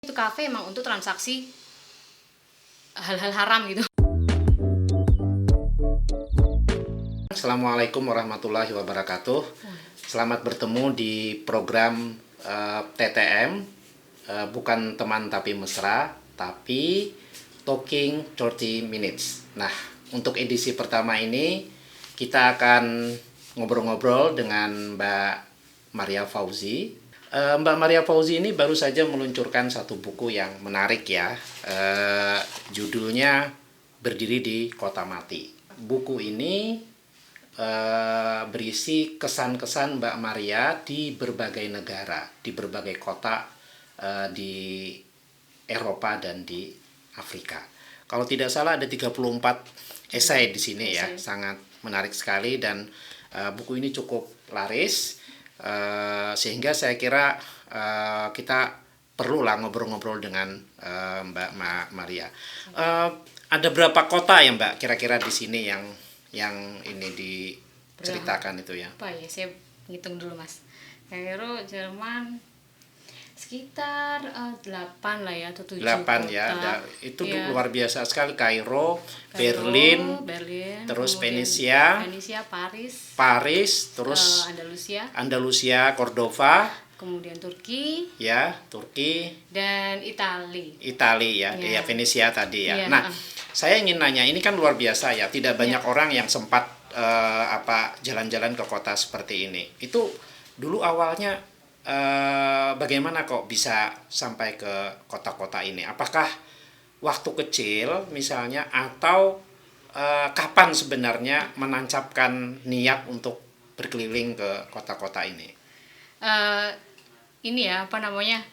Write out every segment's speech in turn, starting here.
Itu kafe emang untuk transaksi hal-hal haram gitu. Assalamualaikum warahmatullahi wabarakatuh. Selamat bertemu di program TTM, bukan teman tapi mesra, tapi Talking 30 Minutes. Nah, untuk edisi pertama ini kita akan ngobrol-ngobrol dengan Mbak Maria Fauzi. Mbak Maria Fauzi ini baru saja meluncurkan satu buku yang menarik ya. Judulnya Berdiri di Kota Mati. Buku ini berisi kesan-kesan Mbak Maria di berbagai negara, di berbagai kota di Eropa dan di Afrika. Kalau tidak salah ada 34 esai di sini ya, sangat menarik sekali dan buku ini cukup laris. Sehingga saya kira kita perlulah ngobrol-ngobrol dengan Mbak Maria. Ada berapa kota ya Mbak kira-kira di sini yang ini diceritakan itu ya? Apa ya, saya hitung dulu Mas. Kairo, Jerman sekitar 8 lah ya, atau 7 8 kota. ya, itu ya. Luar biasa sekali. Kairo, Berlin, terus Venesia, Paris, terus Andalusia, Cordova, kemudian Turki, dan Italia ya, Venesia tadi ya. Nah, saya ingin nanya, ini kan luar biasa ya, tidak banyak orang yang sempat jalan-jalan ke kota seperti ini. Itu dulu awalnya bagaimana kok bisa sampai ke kota-kota ini? Apakah waktu kecil misalnya, atau kapan sebenarnya menancapkan niat untuk berkeliling ke kota-kota ini? Ini ya,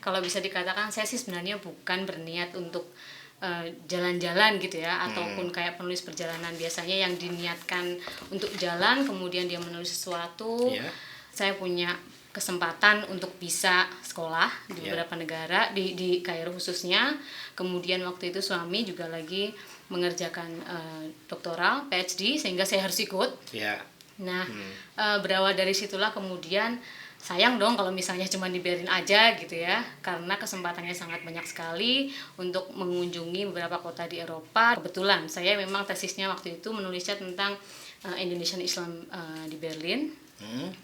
kalau bisa dikatakan saya sih sebenarnya bukan berniat untuk jalan-jalan gitu ya, ataupun kayak penulis perjalanan biasanya yang diniatkan untuk jalan kemudian dia menulis sesuatu. Saya punya kesempatan untuk bisa sekolah di beberapa negara, di Kairo khususnya. Kemudian waktu itu suami juga lagi mengerjakan doktoral PhD, sehingga saya harus ikut. Nah, berawal dari situlah kemudian sayang dong kalau misalnya cuma dibiarin aja gitu ya, karena kesempatannya sangat banyak sekali untuk mengunjungi beberapa kota di Eropa. Kebetulan saya memang tesisnya waktu itu menulisnya tentang Indonesian Islam di Berlin.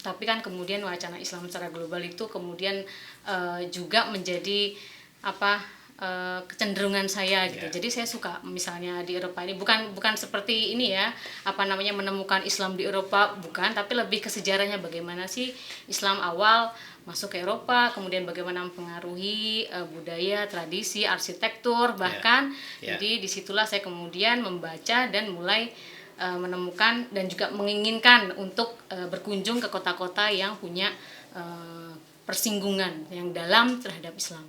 Tapi kan kemudian wacana Islam secara global itu kemudian juga menjadi kecenderungan saya gitu. Jadi saya suka misalnya di Eropa ini bukan seperti ini ya, menemukan Islam di Eropa, bukan, tapi lebih ke sejarahnya, bagaimana sih Islam awal masuk ke Eropa, kemudian bagaimana mempengaruhi budaya, tradisi, arsitektur bahkan. Jadi disitulah saya kemudian membaca dan mulai menemukan dan juga menginginkan untuk berkunjung ke kota-kota yang punya persinggungan yang dalam terhadap Islam.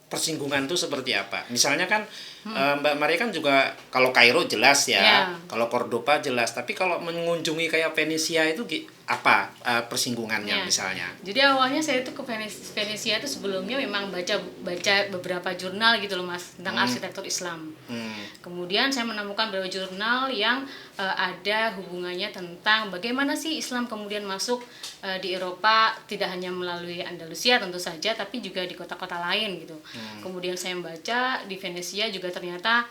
Persinggungan itu seperti apa? Misalnya kan Mbak Maria kan juga, kalau Kairo jelas ya, kalau Cordova jelas, tapi kalau mengunjungi kayak Venesia itu apa persinggungannya misalnya? Jadi awalnya saya itu ke Venesia itu sebelumnya memang baca beberapa jurnal gitu loh Mas, tentang arsitektur Islam. Kemudian saya menemukan beberapa jurnal yang ada hubungannya tentang bagaimana sih Islam kemudian masuk di Eropa, tidak hanya melalui Andalusia tentu saja, tapi juga di kota-kota lain gitu. Kemudian saya membaca di Venesia juga ternyata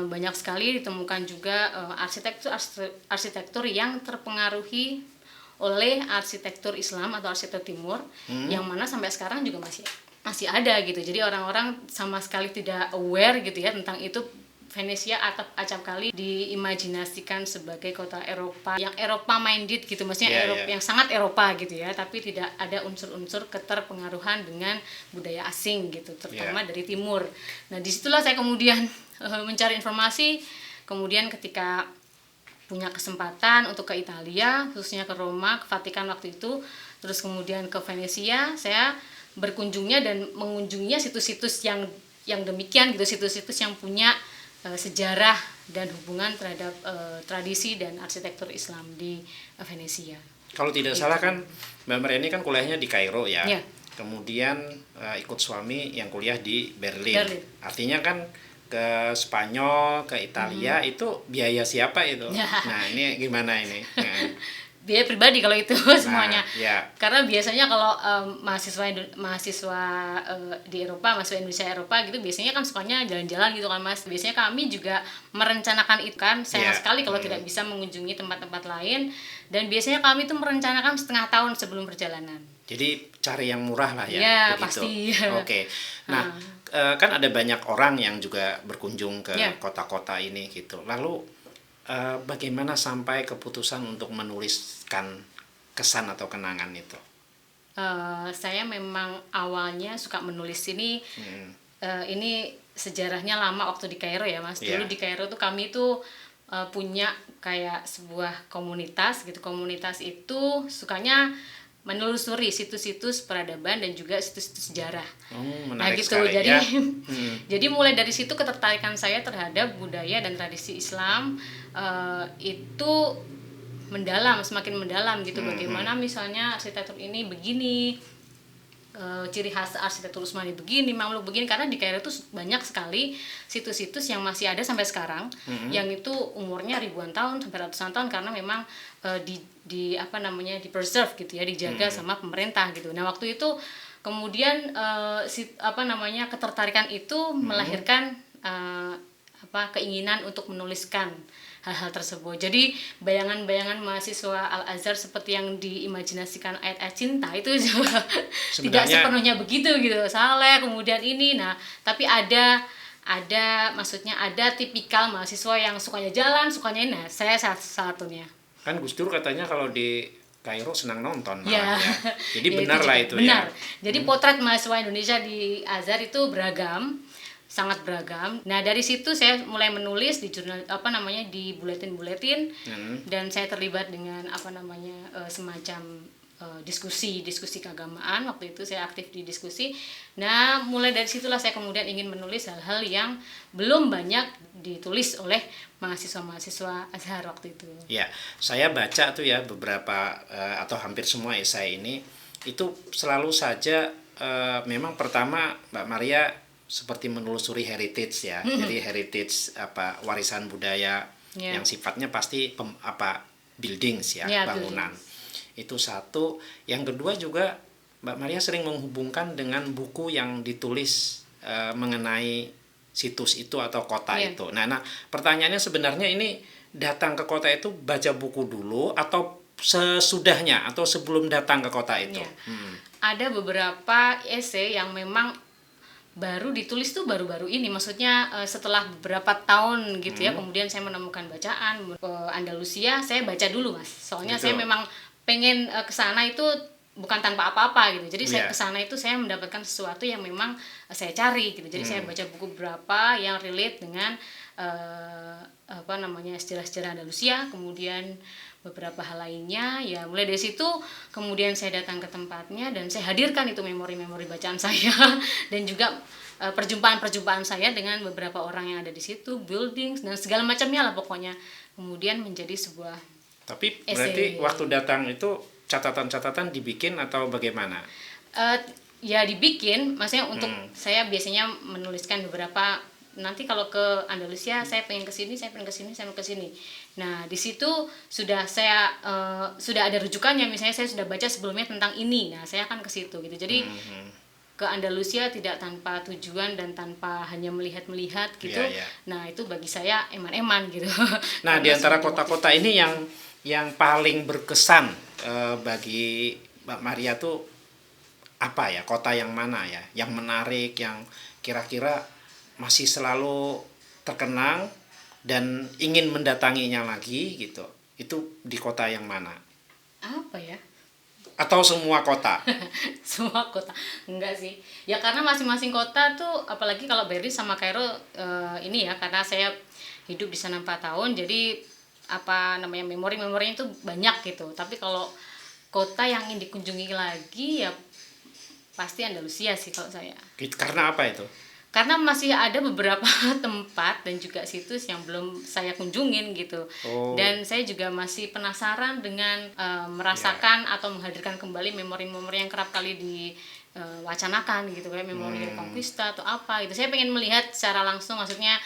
banyak sekali ditemukan juga arsitektur yang terpengaruhi oleh arsitektur Islam atau arsitektur Timur, yang mana sampai sekarang juga masih ada gitu. Jadi orang-orang sama sekali tidak aware gitu ya tentang itu. Venesia acap kali diimajinasikan sebagai kota Eropa yang Eropa minded gitu, maksudnya yang sangat Eropa gitu ya, tapi tidak ada unsur-unsur keterpengaruhan dengan budaya asing gitu, terutama dari Timur. Nah, disitulah saya kemudian mencari informasi. Kemudian ketika punya kesempatan untuk ke Italia, khususnya ke Roma, ke Vatikan waktu itu, terus kemudian ke Venesia, saya berkunjungnya dan mengunjunginya situs-situs yang demikian gitu, situs-situs yang punya sejarah dan hubungan terhadap tradisi dan arsitektur Islam di Venesia. Kalau tidak salah kan Mbak Maria ini kan kuliahnya di Kairo ya. Kemudian ikut suami yang kuliah di Berlin. Artinya kan ke Spanyol, ke Italia itu biaya siapa itu? Nah, ini gimana ini? biaya pribadi kalau itu semuanya. Ya. Karena biasanya kalau mahasiswa di Eropa, mahasiswa Indonesia Eropa gitu, biasanya kan sukanya jalan-jalan gitu kan Mas. Biasanya kami juga merencanakan itu kan, sayang sekali kalau tidak bisa mengunjungi tempat-tempat lain, dan biasanya kami itu merencanakan setengah tahun sebelum perjalanan. Jadi cari yang murah lah ya. Ya, begitu. pasti. Oke. Nah, kan ada banyak orang yang juga berkunjung ke kota-kota ini gitu. Lalu bagaimana sampai keputusan untuk menuliskan kesan atau kenangan itu? Saya memang awalnya suka menulis ini. Ini sejarahnya lama waktu di Kairo ya Mas. Dulu di Kairo tuh kami tuh punya kayak sebuah komunitas gitu. Komunitas itu sukanya menelusuri situs-situs peradaban dan juga situs-situs sejarah. Nah gitu, jadi jadi mulai dari situ ketertarikan saya terhadap budaya dan tradisi Islam itu semakin mendalam gitu. Bagaimana misalnya arsitektur ini begini, ciri khas arsitektur Utsmani begini, Mamluk begini, karena di Kairo itu banyak sekali situs-situs yang masih ada sampai sekarang, yang itu umurnya ribuan tahun sampai ratusan tahun, karena memang di preserve gitu ya, dijaga sama pemerintah gitu. Nah waktu itu kemudian ketertarikan itu melahirkan keinginan untuk menuliskan hal-hal tersebut. Jadi bayangan-bayangan mahasiswa Al-Azhar seperti yang diimajinasikan ayat-ayat cinta itu tidak sepenuhnya begitu gitu. Saleh kemudian ini, nah tapi ada maksudnya ada tipikal mahasiswa yang sukanya jalan, sukanya ini. Nah, saya salah satunya. Kan Gus Dur katanya kalau di Kairo senang nonton malah ya. Jadi ya, benar lah itu benar. Ya. Jadi potret mahasiswa Indonesia di Azhar itu beragam, sangat beragam. Nah dari situ saya mulai menulis di jurnal di buletin-buletin, dan saya terlibat dengan semacam diskusi keagamaan. Waktu itu saya aktif di diskusi. Nah mulai dari situlah saya kemudian ingin menulis hal-hal yang belum banyak ditulis oleh mahasiswa Azhar waktu itu. Ya, saya baca tuh ya beberapa atau hampir semua esai ini itu selalu saja memang pertama Mbak Maria seperti menelusuri heritage ya. Jadi heritage warisan budaya yang sifatnya pasti buildings ya, bangunan. Buildings. Itu satu. Yang kedua juga Mbak Maria sering menghubungkan dengan buku yang ditulis mengenai situs itu atau kota itu. Nah, pertanyaannya sebenarnya ini datang ke kota itu baca buku dulu atau sesudahnya atau sebelum datang ke kota itu? Ada beberapa esai yang memang baru ditulis tuh baru-baru ini, maksudnya setelah beberapa tahun gitu ya, kemudian saya menemukan bacaan Andalusia, saya baca dulu Mas, soalnya saya memang pengen kesana itu bukan tanpa apa-apa gitu, jadi saya kesana itu saya mendapatkan sesuatu yang memang saya cari gitu, jadi saya baca buku beberapa yang relate dengan sejarah-sejarah Andalusia, kemudian beberapa hal lainnya ya. Mulai dari situ kemudian saya datang ke tempatnya dan saya hadirkan itu memori-memori bacaan saya dan juga perjumpaan-perjumpaan saya dengan beberapa orang yang ada di situ, buildings dan segala macamnya lah pokoknya, kemudian menjadi sebuah Tapi berarti waktu datang itu catatan-catatan dibikin atau bagaimana? Ya dibikin, maksudnya untuk saya biasanya menuliskan beberapa, nanti kalau ke Andalusia saya pengen ke sini, saya pengen ke sini, saya mau ke sini. Nah, di situ sudah saya sudah ada rujukannya, misalnya saya sudah baca sebelumnya tentang ini. Nah, saya akan ke situ gitu. Jadi ke Andalusia tidak tanpa tujuan dan tanpa hanya melihat-melihat gitu. Nah, itu bagi saya eman-eman gitu. Nah, di antara kota-kota ini yang paling berkesan bagi Mbak Maria tuh apa ya? Kota yang mana ya? Yang menarik, yang kira-kira masih selalu terkenang dan ingin mendatanginya lagi gitu. Itu di kota yang mana? Apa ya? Atau semua kota? Semua kota. Enggak sih. Ya karena masing-masing kota tuh, apalagi kalau Berlin sama Kairo ini ya, karena saya hidup di sana 4 tahun, jadi memori-memorinya itu banyak gitu. Tapi kalau kota yang ingin dikunjungi lagi ya pasti Andalusia sih kalau saya. Karena apa itu? Karena masih ada beberapa tempat dan juga situs yang belum saya kunjungin gitu. Dan saya juga masih penasaran dengan merasakan atau menghadirkan kembali memori-memori yang kerap kali diwacanakan gitu, kayak memori Reconquista atau apa gitu. Saya pengen melihat secara langsung, maksudnya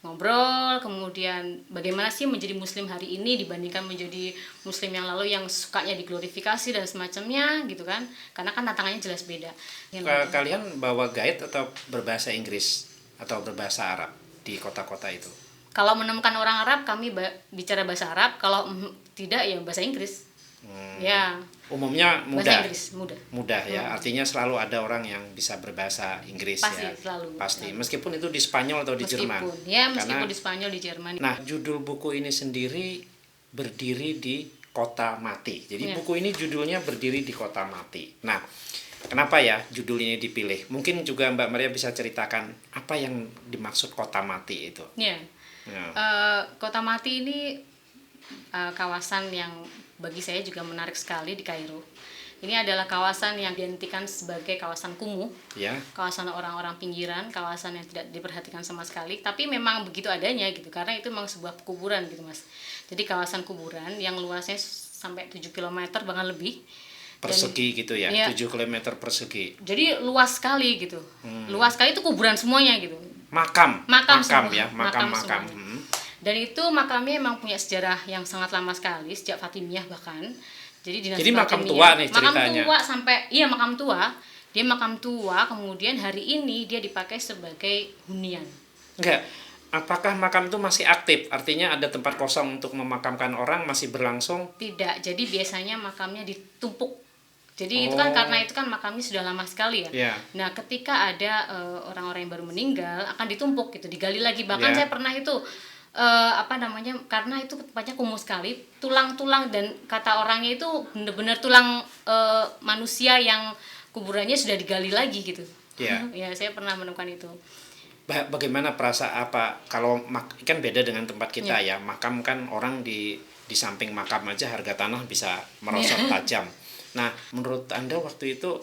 ngobrol, kemudian bagaimana sih menjadi muslim hari ini dibandingkan menjadi muslim yang lalu yang sukanya diglorifikasi dan semacamnya gitu kan, karena kan tantangannya jelas beda. Kalian bawa guide atau berbahasa Inggris atau berbahasa Arab di kota-kota itu? Kalau menemukan orang Arab kami bicara bahasa Arab, kalau tidak ya bahasa Inggris. Ya. Umumnya mudah. Bahasa Inggris mudah ya. Artinya selalu ada orang yang bisa berbahasa Inggris. Pasti, ya. Selalu. Pasti. Meskipun itu di Spanyol atau di Jerman. Ya, meskipun di Spanyol, di Jerman. Nah, judul buku ini sendiri berdiri di kota mati. Jadi buku ini judulnya berdiri di kota mati. Nah, kenapa ya judul ini dipilih? Mungkin juga Mbak Maria bisa ceritakan apa yang dimaksud kota mati itu. Ya. Kota mati ini kawasan yang bagi saya juga menarik sekali di Kairo. Ini adalah kawasan yang dihentikan sebagai kawasan kumuh, kawasan orang-orang pinggiran, kawasan yang tidak diperhatikan sama sekali. Tapi memang begitu adanya gitu, karena itu memang sebuah kuburan gitu Mas. Jadi kawasan kuburan yang luasnya sampai 7 km bahkan lebih. Persegi gitu ya, 7 km persegi. Jadi luas sekali gitu. Luas sekali itu kuburan semuanya gitu. Makam ya, makam. Dan itu makamnya memang punya sejarah yang sangat lama sekali, sejak Fatimiyah bahkan. Jadi makam tua nih ceritanya. Makam tua makam tua. Dia makam tua, kemudian hari ini dia dipakai sebagai hunian. Enggak. Apakah makam itu masih aktif? Artinya ada tempat kosong untuk memakamkan orang masih berlangsung? Tidak. Jadi biasanya makamnya ditumpuk. Jadi itu kan karena itu kan makamnya sudah lama sekali ya. Nah, ketika ada orang-orang yang baru meninggal akan ditumpuk gitu, digali lagi. Bahkan saya pernah itu karena itu tempatnya kumuh sekali, tulang-tulang dan kata orangnya itu benar-benar tulang manusia yang kuburannya sudah digali lagi gitu. Ya, saya pernah menemukan itu. Bagaimana perasaan kalau kan beda dengan tempat kita ya. Makam kan orang di samping makam aja harga tanah bisa merosot tajam. Nah, menurut Anda waktu itu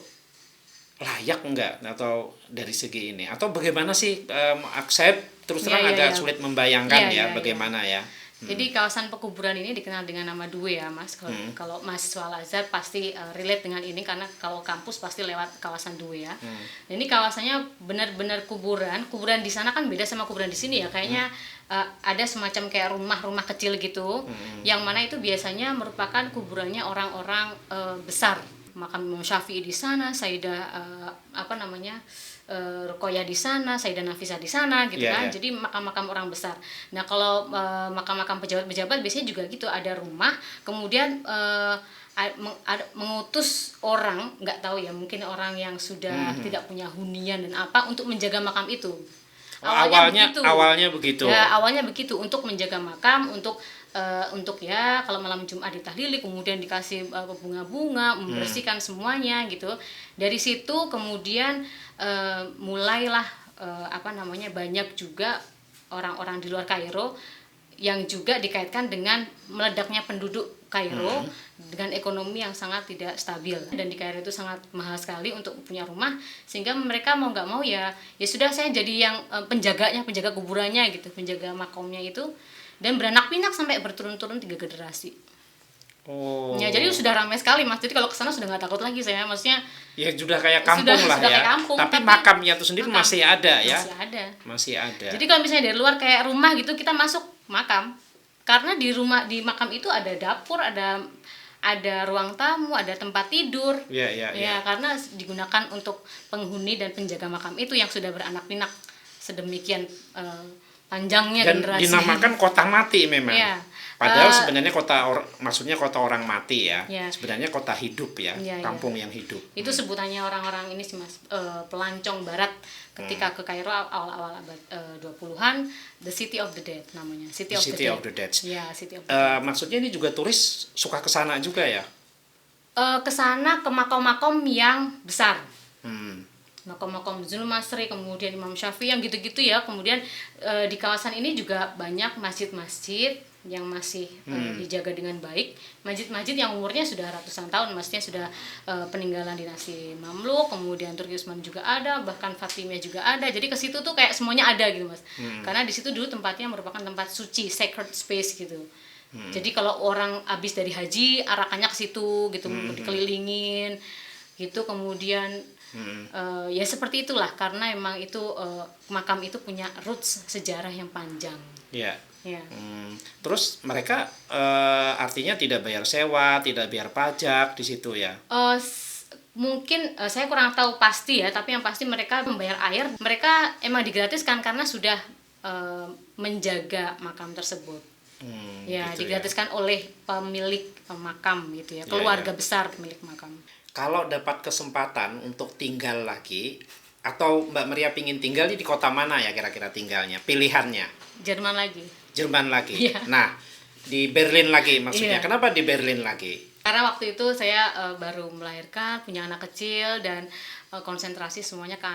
layak enggak atau dari segi ini? Atau bagaimana sih? Saya terus terang agak sulit membayangkan bagaimana ya. Jadi kawasan pekuburan ini dikenal dengan nama Due ya Mas. Kalau mahasiswa Al-Azhar pasti relate dengan ini, karena kalau kampus pasti lewat kawasan Due ya. Ini kawasannya benar-benar kuburan. Kuburan di sana kan beda sama kuburan di sini ya. Kayaknya ada semacam kayak rumah-rumah kecil gitu, yang mana itu biasanya merupakan kuburannya orang-orang besar. Makam Imam Syafi'i di sana, Sayyidah Ruqayyah di sana, Sayyidah Nafisah di sana gitu kan. Jadi makam-makam orang besar. Nah, kalau makam-makam pejabat-pejabat biasanya juga gitu, ada rumah, kemudian mengutus orang, nggak tahu ya, mungkin orang yang sudah tidak punya hunian dan untuk menjaga makam itu. Awalnya begitu. Ya, awalnya begitu, untuk menjaga makam, untuk ya kalau malam Jumat ditahlili, kemudian dikasih bunga-bunga, membersihkan semuanya gitu. Dari situ kemudian mulailah banyak juga orang-orang di luar Kairo yang juga dikaitkan dengan meledaknya penduduk Kairo dengan ekonomi yang sangat tidak stabil, dan di Kairo itu sangat mahal sekali untuk punya rumah, sehingga mereka mau nggak mau ya sudah, saya jadi yang penjaga kuburannya gitu, penjaga makamnya itu, dan beranak pinak sampai berturun-turun 3 generasi. Ya, jadi sudah ramai sekali Mas. Jadi kalau ke sana sudah nggak takut lagi saya, maksudnya. Ya sudah kayak kampung lah ya. Kayak kampung, tapi makamnya itu sendiri masih ada ya. Masih ada. Jadi kalau misalnya dari luar kayak rumah gitu, kita masuk makam. Karena di makam itu ada dapur, ada ruang tamu, ada tempat tidur. Ya, karena digunakan untuk penghuni dan penjaga makam itu yang sudah beranak pinak sedemikian panjangnya dan generasi. Dinamakan kota mati memang. Padahal sebenarnya maksudnya kota orang mati ya. Sebenarnya kota hidup ya, kampung yang hidup. Itu sebutannya orang-orang ini sih Mas, pelancong barat ketika ke Kairo awal-awal abad 20-an, the City of the Dead namanya. City of the Dead. Ya, City of the Dead. Maksudnya ini juga turis suka ke sana juga ya? Ke sana, ke makam-makam yang besar. Makam-makam Zulmasri, kemudian Imam Syafi'i yang gitu-gitu ya. Kemudian di kawasan ini juga banyak masjid-masjid yang masih dijaga dengan baik. Masjid-masjid yang umurnya sudah ratusan tahun, maksudnya sudah peninggalan dinasti Mamluk, kemudian Turki Utsmani juga ada, bahkan Fatimiyah juga ada. Jadi ke situ tuh kayak semuanya ada gitu Mas. Karena di situ dulu tempatnya merupakan tempat suci, sacred space gitu. Jadi kalau orang habis dari haji, arakannya ke situ gitu, dikelilingin gitu. Kemudian Ya seperti itulah, karena emang itu makam itu punya roots sejarah yang panjang. Ya. Ya. Terus mereka artinya tidak bayar sewa, tidak bayar pajak di situ ya? Mungkin saya kurang tahu pasti ya, tapi yang pasti mereka membayar air. Mereka emang digratiskan karena sudah menjaga makam tersebut. Ya, gitu digratiskan ya, oleh pemilik makam gitu ya, keluarga besar pemilik makam. Kalau dapat kesempatan untuk tinggal lagi, atau Mbak Maria pingin tinggal di kota mana ya kira-kira tinggalnya? Pilihannya? Jerman lagi. Jerman lagi. Nah, di Berlin lagi maksudnya. Kenapa di Berlin lagi? Karena waktu itu saya baru melahirkan, punya anak kecil, dan konsentrasi semuanya ke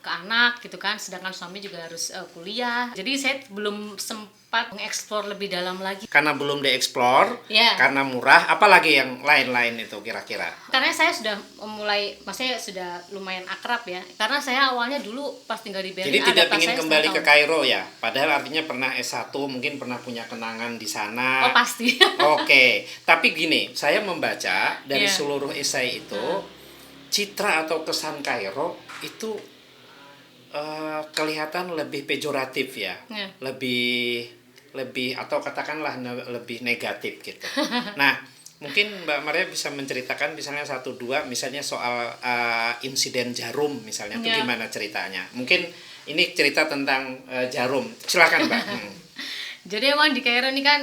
anak gitu kan, sedangkan suami juga harus kuliah. Jadi saya belum sempat mengeksplor lebih dalam lagi. Karena belum dieksplor, karena murah, apalagi yang lain-lain itu kira-kira? Karena saya sudah mulai, maksudnya sudah lumayan akrab ya. Karena saya awalnya dulu pas tinggal di Berlin. Jadi tidak ingin kembali ke Kairo ya? Padahal artinya pernah S1, mungkin pernah punya kenangan di sana. Oh pasti. Oke, tapi gini, saya membaca dari seluruh esai itu, citra atau kesan Kairo itu kelihatan lebih pejoratif ya, lebih atau katakanlah lebih negatif gitu. Nah, mungkin Mbak Maria bisa menceritakan misalnya 1-2 misalnya soal insiden Jarum misalnya, itu gimana ceritanya? Mungkin ini cerita tentang Jarum. Silakan Mbak. Jadi emang di Kairo ini kan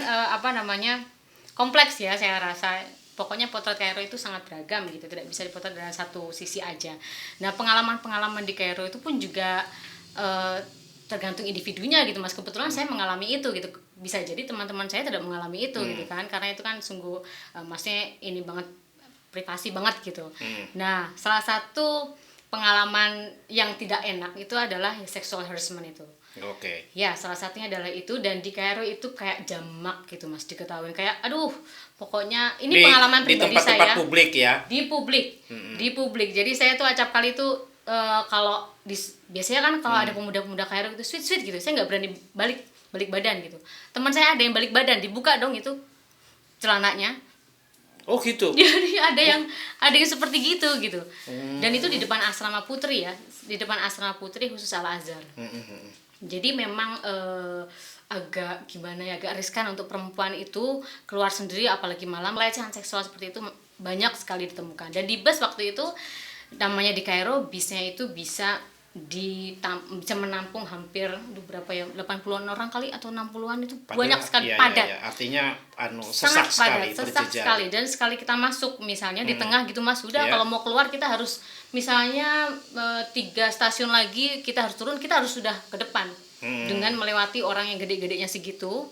kompleks ya, saya rasa. Pokoknya potret Kairo itu sangat beragam gitu, tidak bisa dipotret dari satu sisi aja. Nah, pengalaman-pengalaman di Kairo itu pun juga tergantung individunya gitu Mas. Kebetulan saya mengalami itu gitu. Bisa jadi teman-teman saya tidak mengalami itu gitu kan, karena itu kan sungguh maksudnya ini banget, privasi banget gitu. Nah, salah satu pengalaman yang tidak enak itu adalah sexual harassment itu. Ya, salah satunya adalah itu, dan di Kairo itu kayak jamak gitu Mas, diketahui kayak aduh, pokoknya ini pengalaman pribadi saya. Di tempat-tempat publik ya. Di publik. Jadi saya tuh acap kali itu kalau biasanya kan kalau ada pemuda-pemuda Kairo itu sweet gitu, saya nggak berani balik badan gitu. Teman saya ada yang balik badan, dibuka dong itu celananya. Oh gitu. Jadi ada yang seperti gitu. Dan itu di depan asrama putri ya, di depan asrama putri khusus Al Azhar. Jadi memang agak gimana ya, agak riskan untuk perempuan itu keluar sendiri apalagi malam. Pelecehan seksual seperti itu banyak sekali ditemukan. Dan di bus waktu itu, namanya di Kairo, bisnya itu bisa menampung hampir berapa ya, 80-an orang kali atau 60-an, itu banyak sekali, padat. Iya. Artinya sesak sekali. Dan sekali kita masuk misalnya di tengah gitu Mas, udah kalau mau keluar kita harus misalnya 3 stasiun lagi kita harus turun, kita harus sudah ke depan dengan melewati orang yang gede-gedenya segitu,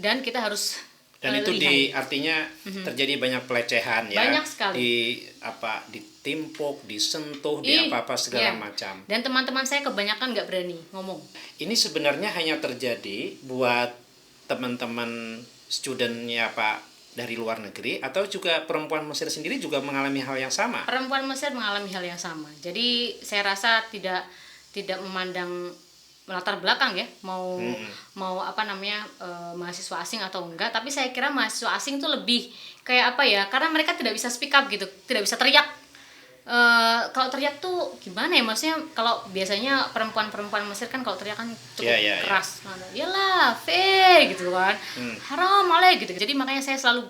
dan kita harus itu artinya terjadi banyak pelecehan ya. Banyak sekali. Ditimpuk, disentuh, di apa-apa segala macam. Dan teman-teman saya kebanyakan nggak berani ngomong. Ini sebenarnya hanya terjadi buat teman-teman studentnya Pak dari luar negeri, atau juga perempuan Mesir sendiri juga mengalami hal yang sama? Perempuan Mesir mengalami hal yang sama. Jadi saya rasa tidak memandang latar belakang ya, mau mahasiswa asing atau enggak, tapi saya kira mahasiswa asing tuh lebih kayak apa ya, karena mereka tidak bisa speak up gitu, tidak bisa teriak. Kalau teriak tuh gimana ya, maksudnya kalau biasanya perempuan Mesir kan kalau teriak kan cukup keras. Iyalah, gitu kan. Haram alaih gitu. Jadi makanya saya selalu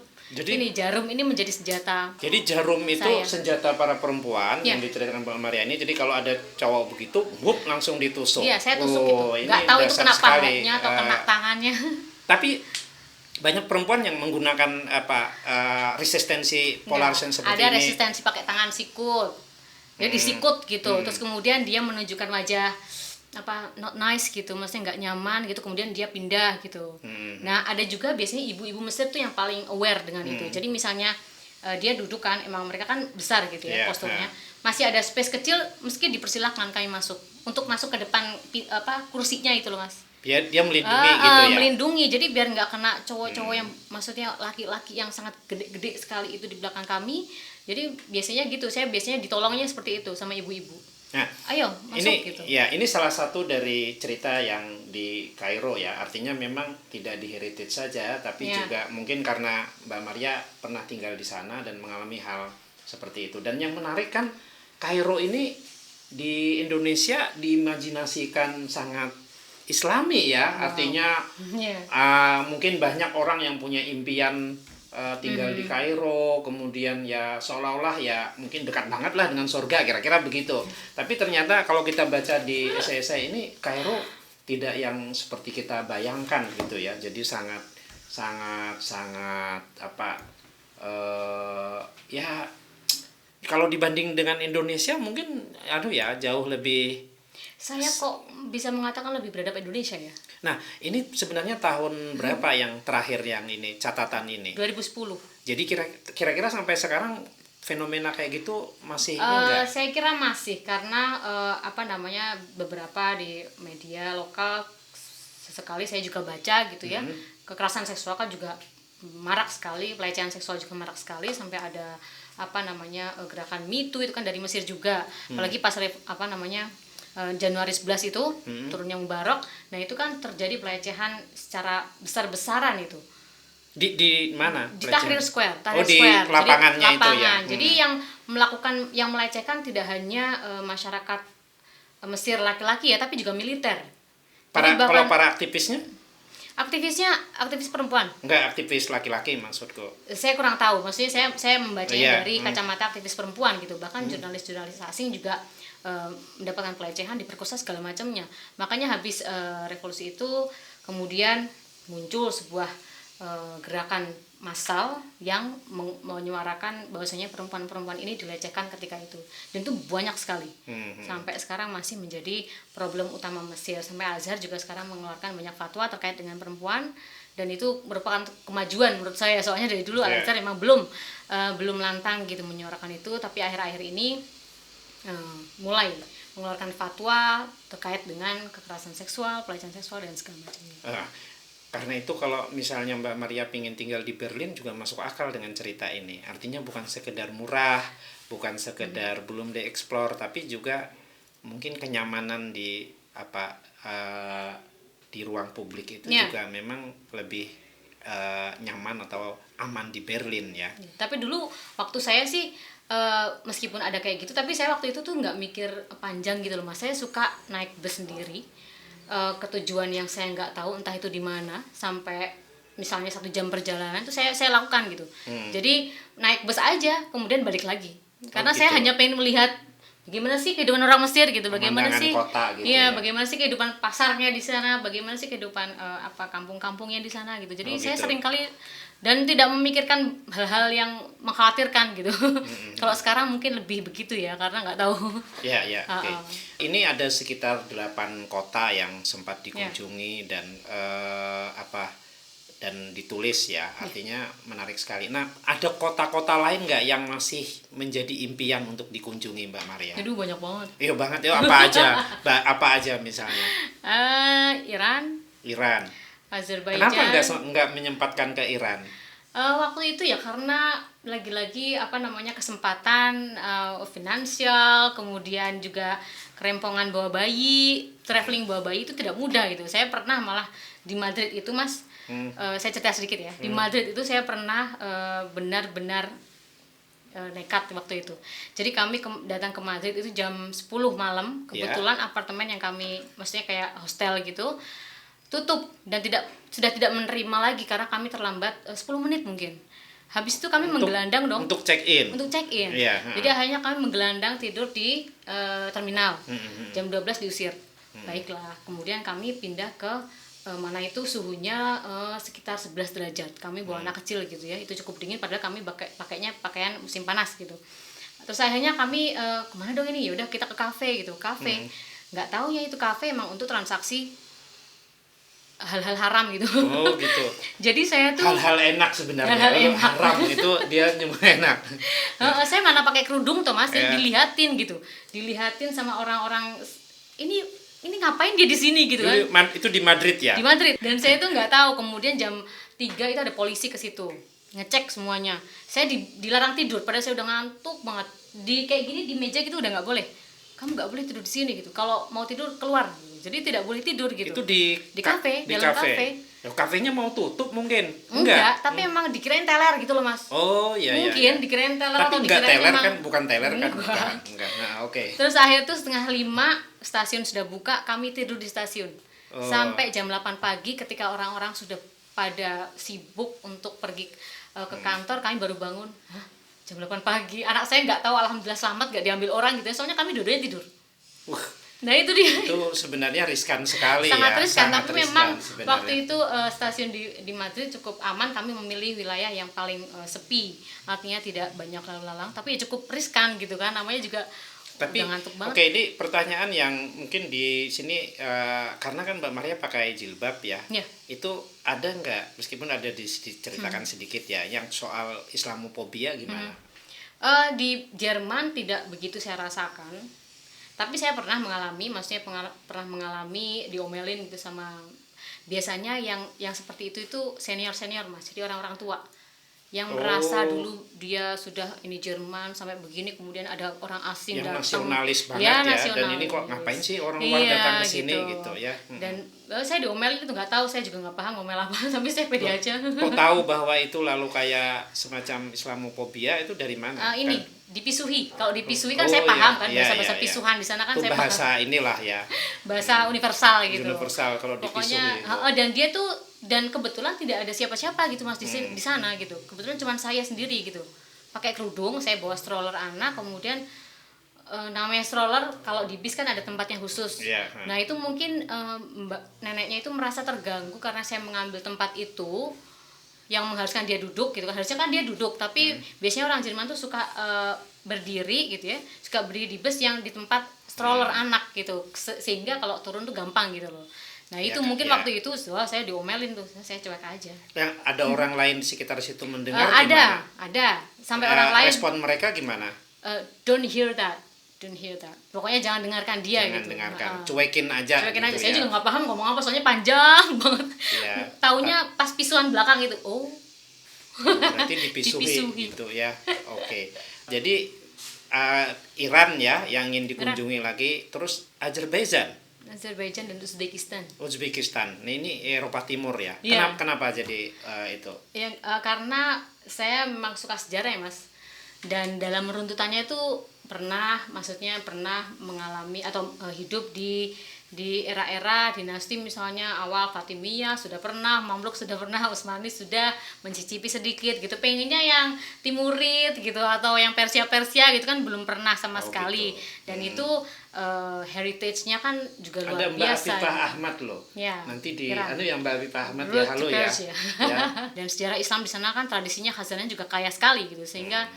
jarum ini menjadi senjata. Jadi jarum itu senjata para perempuan yang diceritakan Mbak Maria ini. Jadi kalau ada cowok begitu, langsung ditusuk. Iya, saya tusuk gitu. Nggak tahu itu kena pahanya atau kena tangannya. Tapi banyak perempuan yang menggunakan resistensi polarisasi seperti ini. Ada resistensi pakai tangan sikut. Dia disikut gitu. Terus kemudian dia menunjukkan wajah not nice gitu, maksudnya nggak nyaman gitu, kemudian dia pindah gitu. Nah, ada juga biasanya ibu-ibu Mesir tuh yang paling aware dengan itu. Jadi misalnya dia duduk kan, emang mereka kan besar gitu ya posturnya. Masih ada space kecil, meski dipersilahkan kami masuk ke depan kursinya itu loh Mas. Dia melindungi gitu ya. Melindungi, jadi biar nggak kena cowok-cowok yang maksudnya laki-laki yang sangat gede-gede sekali itu di belakang kami. Jadi biasanya gitu, saya biasanya ditolongnya seperti itu sama ibu-ibu. Nah, ayo masuk gitu. Ya, ini salah satu dari cerita yang di Kairo ya. Artinya memang tidak di heritage saja, tapi juga mungkin karena Mbak Maria pernah tinggal di sana dan mengalami hal seperti itu. Dan yang menarik kan Kairo ini di Indonesia diimajinasikan sangat Islami ya, artinya mungkin banyak orang yang punya impian tinggal di Kairo, kemudian ya seolah-olah ya mungkin dekat banget lah dengan surga, kira-kira begitu. Tapi ternyata kalau kita baca di esai-esai ini, Kairo tidak yang seperti kita bayangkan gitu ya. Jadi sangat ya kalau dibanding dengan Indonesia mungkin jauh lebih. Saya kok bisa mengatakan lebih beradab Indonesia ya? Nah, ini sebenarnya tahun berapa yang terakhir yang ini catatan ini? 2010. Jadi kira-kira sampai sekarang fenomena kayak gitu masih enggak? Saya kira masih, karena beberapa di media lokal sesekali saya juga baca gitu ya. Kekerasan seksual kan juga marak sekali, pelecehan seksual juga marak sekali, sampai ada gerakan Me Too itu kan dari Mesir juga. Apalagi pas Januari 11 itu turunnya Mubarak, nah itu kan terjadi pelecehan secara besar-besaran itu. Di mana? Di Tahrir Square. Di lapangannya. Jadi, itu ya. Jadi yang melecehkan tidak hanya masyarakat Mesir laki-laki ya, tapi juga militer. Kalau para aktivisnya? Aktivis perempuan. Enggak, aktivis laki-laki maksudku. Saya kurang tahu, maksudnya saya membacanya dari kacamata aktivis perempuan gitu. Bahkan jurnalis-jurnalis asing juga mendapatkan pelecehan, diperkosa segala macamnya. Makanya habis revolusi itu kemudian muncul sebuah gerakan massal yang menyuarakan bahwasanya perempuan-perempuan ini dilecehkan ketika itu, dan itu banyak sekali. Sampai sekarang masih menjadi problem utama Mesir. Sampai Azhar juga sekarang mengeluarkan banyak fatwa terkait dengan perempuan, dan itu merupakan kemajuan menurut saya. Soalnya dari dulu Al-Azhar memang belum lantang gitu menyuarakan itu, tapi akhir-akhir ini mulai mengeluarkan fatwa terkait dengan kekerasan seksual, pelecehan seksual dan segala macamnya. Karena itu kalau misalnya Mbak Maria ingin tinggal di Berlin juga masuk akal dengan cerita ini. Artinya bukan sekedar murah, bukan sekedar belum dieksplor, tapi juga mungkin kenyamanan di ruang publik itu juga memang lebih nyaman atau aman di Berlin ya. Tapi dulu waktu saya sih meskipun ada kayak gitu, tapi saya waktu itu tuh nggak mikir panjang gitu loh Mas. Saya suka naik bus sendiri ke tujuan yang saya nggak tahu, entah itu di mana, sampai misalnya 1 jam perjalanan itu saya lakukan gitu. Jadi naik bus aja kemudian balik lagi, karena saya hanya pengen melihat bagaimana sih kehidupan orang Mesir gitu, bagaimana sih kota, gitu bagaimana sih kehidupan pasarnya di sana, bagaimana sih kehidupan kampung-kampungnya di sana gitu. Jadi saya sering kali dan tidak memikirkan hal-hal yang mengkhawatirkan gitu. Kalau sekarang mungkin lebih begitu ya, karena nggak tahu. Ya. Okay. Ini ada sekitar 8 kota yang sempat dikunjungi dan dan ditulis ya, artinya menarik sekali. Nah, ada kota-kota lain nggak yang masih menjadi impian untuk dikunjungi Mbak Maria? Aduh, banyak banget. Iya banget ya, apa aja misalnya? Iran. Azerbaijan. Kenapa nggak menyempatkan ke Iran? Waktu itu ya karena lagi-lagi kesempatan finansial, kemudian juga kerempongan bawa bayi, traveling bawa bayi itu tidak mudah gitu. Saya pernah malah di Madrid itu Mas, saya cerita sedikit ya. Di Madrid itu saya pernah benar-benar nekat waktu itu. Jadi kami datang ke Madrid itu jam 10 malam. Kebetulan apartemen yang kami, maksudnya kayak hostel gitu, tutup dan sudah tidak menerima lagi karena kami terlambat 10 menit mungkin. Habis itu kami menggelandang dong untuk check in. Jadi akhirnya kami menggelandang tidur di terminal. Jam 12 diusir. Baiklah, kemudian kami pindah ke mana itu suhunya sekitar 11 derajat. Kami bawa anak kecil gitu ya, itu cukup dingin padahal kami pakainya pakaian musim panas gitu. Terus akhirnya kami kemana dong ini? Yaudah kita ke kafe gitu. Nggak tahu ya itu kafe emang untuk transaksi hal-hal haram gitu. Oh gitu. Jadi saya tuh hal-hal enak sebenarnya. Hal-hal haram itu dia nyebut enak. Saya mana pakai kerudung tuh Mas, dilihatin gitu. Dilihatin sama orang-orang, ini ngapain dia di sini gitu kan. Itu di Madrid ya? Di Madrid. Dan saya tuh nggak tahu, kemudian jam 3 itu ada polisi ke situ. Ngecek semuanya. Saya dilarang tidur padahal saya udah ngantuk banget. Kayak gini di meja gitu udah nggak boleh. Kamu nggak boleh tidur di sini gitu. Kalau mau tidur keluar. Jadi tidak boleh tidur gitu. Itu di kafe, dalam kafe. Loh, kafenya mau tutup mungkin? Enggak, tapi emang dikirain teler gitu loh Mas. Oh iya iya. Mungkin Iya. dikirain teler Tapi atau enggak dikirain teler emang kan, bukan teler kan? Enggak. Enggak. Nah, oke. Terus akhir tuh 4:30 stasiun sudah buka, kami tidur di stasiun. Oh. Sampai jam 8 pagi ketika orang-orang sudah pada sibuk untuk pergi ke kantor, kami baru bangun. Hah, jam 8 pagi. Anak saya nggak tahu, alhamdulillah selamat, nggak diambil orang gitu. Soalnya kami dua-duanya tidur. Nah itu dia. Itu sebenarnya riskan sekali Sangat ya. riskan, Sangat tapi riskan memang sebenarnya. waktu itu stasiun di Madrid cukup aman. Kami memilih wilayah yang paling sepi, artinya tidak banyak lalu lalang, tapi ya cukup riskan gitu kan, namanya juga Tapi udah ngantuk banget. oke, ini pertanyaan yang mungkin di sini karena kan Mbak Maria pakai jilbab ya. Ya. Itu ada nggak, meskipun ada diceritakan sedikit ya, yang soal Islamophobia gimana? Di Jerman tidak begitu saya rasakan, tapi saya pernah mengalami, maksudnya pernah mengalami diomelin gitu sama, biasanya yang seperti itu senior Mas, jadi orang-orang tua yang merasa dulu dia sudah ini Jerman sampai begini, kemudian ada orang asing Yang datang, nasionalis banget ya, ya, nasionalis. dan ini kok ngapain sih orang luar datang ke sini gitu ya. Dan saya diomelin itu nggak tahu, saya juga nggak paham ngomel apa, tapi saya pede aja. Kok tahu bahwa itu lalu kayak semacam Islamophobia itu dari mana? Ini Kan? dipisuhi. Kalau dipisuhi kan Oh, saya paham iya, kan, iya, bahasa-bahasa iya. pisuhan di sana kan Itu saya bahasa paham. inilah ya. Bahasa universal gitu. Universal kalau Pokoknya dipisuhi. dan dia tuh, dan kebetulan tidak ada siapa-siapa gitu Mas di sana gitu. Kebetulan cuma saya sendiri gitu. Pakai kerudung, saya bawa stroller anak, kemudian namanya stroller kalau di bis kan ada tempatnya khusus. Iya, Nah, itu mungkin mbak neneknya itu merasa terganggu karena saya mengambil tempat itu yang mengharuskan dia duduk gitu kan. Harusnya kan dia duduk, tapi biasanya orang Jerman tuh suka berdiri gitu ya, suka berdiri di bus yang di tempat stroller anak gitu, sehingga kalau turun tuh gampang gitu loh. Nah itu kan, mungkin ya. waktu itu wah, saya diomelin tuh, saya cuek aja. Yang ada orang lain di sekitar situ mendengar gimana? Ada sampai orang lain Respon mereka gimana? don't hear that, pokoknya jangan dengarkan dia. Jangan gitu. dengarkan, cuekin aja. Cuekin gitu aja, saya ya. juga nggak paham ngomong apa, soalnya panjang banget. Iya. Taunya pas pisuan belakang itu, Berarti dipisuhi gitu ya. Oke. Jadi Iran ya yang ingin dikunjungi lagi, terus Azerbaijan dan Uzbekistan. Nah, ini Eropa Timur ya. Iya. Kenapa jadi itu? Ya, karena saya memang suka sejarah ya Mas, dan dalam runtutannya itu pernah mengalami atau hidup di era-era dinasti, misalnya awal Fatimiyah sudah pernah, Mamluk sudah pernah, Utsmani sudah mencicipi sedikit gitu, pengennya yang Timurid gitu atau yang Persia gitu kan belum pernah sama sekali gitu. Dan itu heritage-nya kan juga luar Ada Mbak biasa. Afifah Ahmad loh. Ya, Nanti di Iran. yang Mbak Afifah Ahmad ya, Road halo to ya. Persia. Ya. Dan sejarah Islam di sana kan tradisinya khazanahnya juga kaya sekali gitu, sehingga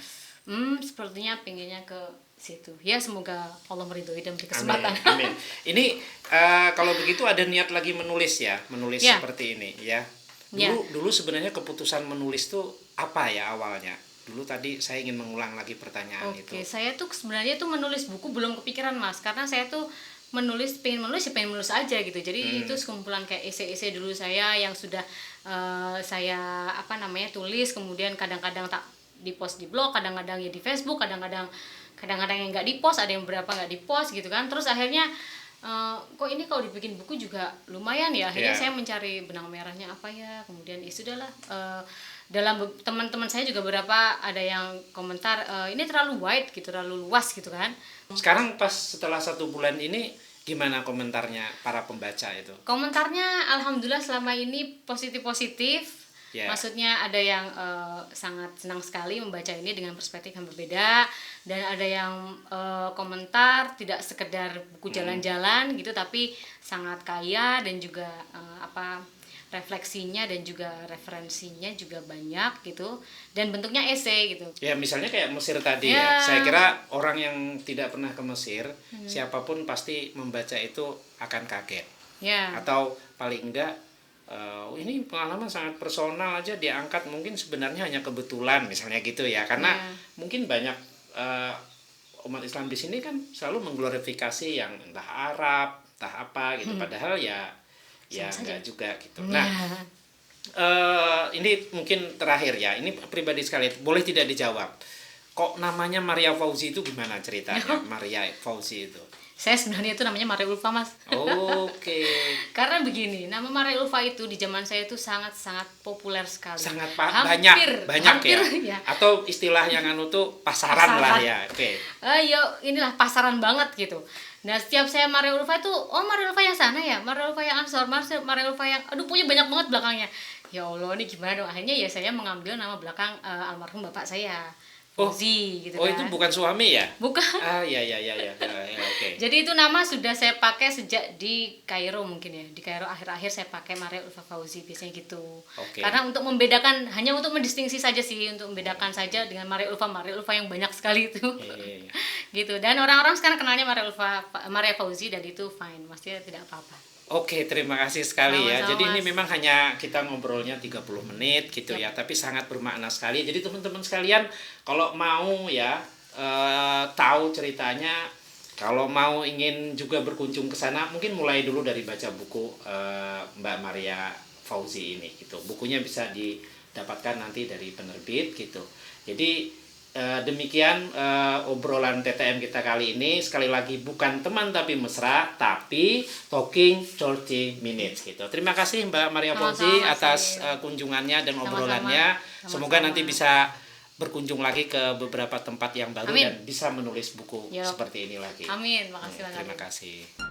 sepertinya pengennya ke situ. Ya semoga Allah meridhoi dan beri kesempatan. Amin. Ini kalau begitu ada niat lagi menulis Ya. seperti ini ya. Ya. Dulu sebenarnya keputusan menulis tuh apa ya awalnya? Dulu tadi saya ingin mengulang lagi pertanyaan itu. Oke, saya tuh sebenarnya tuh menulis buku belum kepikiran Mas, karena saya tuh pengen menulis aja gitu. Jadi itu sekumpulan kayak esai-esai dulu saya yang sudah saya tulis, kemudian kadang-kadang tak di-post di blog, kadang-kadang ya di Facebook, kadang-kadang yang nggak di-post, ada yang berapa nggak di-post gitu kan. Terus akhirnya kok ini kalau dibikin buku juga lumayan ya. Akhirnya saya mencari benang merahnya apa ya. Kemudian ya sudahlah, dalam teman-teman saya juga beberapa ada yang komentar ini terlalu wide gitu, terlalu luas gitu kan. Sekarang pas setelah 1 bulan ini gimana komentarnya para pembaca itu? Komentarnya alhamdulillah selama ini positif. Yeah. Maksudnya ada yang sangat senang sekali membaca ini dengan perspektif yang berbeda, dan ada yang komentar tidak sekedar buku jalan-jalan gitu, tapi sangat kaya dan juga refleksinya dan juga referensinya juga banyak gitu, dan bentuknya esai gitu. Ya misalnya kayak Mesir tadi Ya. ya. Saya kira orang yang tidak pernah ke Mesir, siapapun pasti membaca itu akan kaget. Ya. Atau paling enggak ini pengalaman sangat personal aja diangkat, mungkin sebenarnya hanya kebetulan misalnya gitu ya, karena mungkin banyak umat Islam di sini kan selalu mengglorifikasi yang entah Arab, entah apa gitu, padahal ya enggak juga gitu. Nah, ini mungkin terakhir ya, ini pribadi sekali, boleh tidak dijawab. Kok namanya Maria Fauzi itu gimana ceritanya? Maria Fauzi itu Saya sebenarnya itu namanya Maria Ulfa, Mas. Oke. Karena begini, nama Maria Ulfa itu di zaman saya itu sangat-sangat populer sekali. Sangat Hampir banyak ya. Atau istilah yang tuh pasaran lah ya. Oke. Ya inilah pasaran banget gitu. Nah, setiap saya Maria Ulfa itu, oh Maria Ulfa yang sana ya, Maria Ulfa yang Ansor, Maria Ulfa yang, aduh punya banyak banget belakangnya. Ya Allah, ini gimana dong? Akhirnya ya saya mengambil nama belakang almarhum bapak saya. Fauzi gitu kan. Itu bukan suami ya? Bukan. Ya, oke. Jadi itu nama sudah saya pakai sejak di Kairo mungkin ya. Di Kairo akhir-akhir saya pakai Maria Ulfa Fauzi biasanya gitu. Karena untuk membedakan, hanya untuk mendistingsi saja sih, untuk membedakan saja dengan Maria Ulfa yang banyak sekali itu. Gitu. Dan orang-orang sekarang kenalnya Maria Fauzi dan itu fine, maksudnya tidak apa-apa. Oke, terima kasih sekali ya. Jadi ini memang hanya kita ngobrolnya 30 menit gitu ya, tapi sangat bermakna sekali. Jadi teman-teman sekalian kalau mau ya tahu ceritanya, kalau mau ingin juga berkunjung ke sana, mungkin mulai dulu dari baca buku Mbak Maria Fauzi ini gitu. Bukunya bisa didapatkan nanti dari penerbit gitu. Jadi demikian obrolan TTM kita kali ini. Sekali lagi bukan teman tapi mesra, tapi talking 30 minutes gitu. Terima kasih Mbak Maria Fauzi atas kunjungannya dan obrolannya. Semoga nanti bisa berkunjung lagi ke beberapa tempat yang baru dan bisa menulis buku seperti ini lagi. Amin. Makasih. Terima kasih.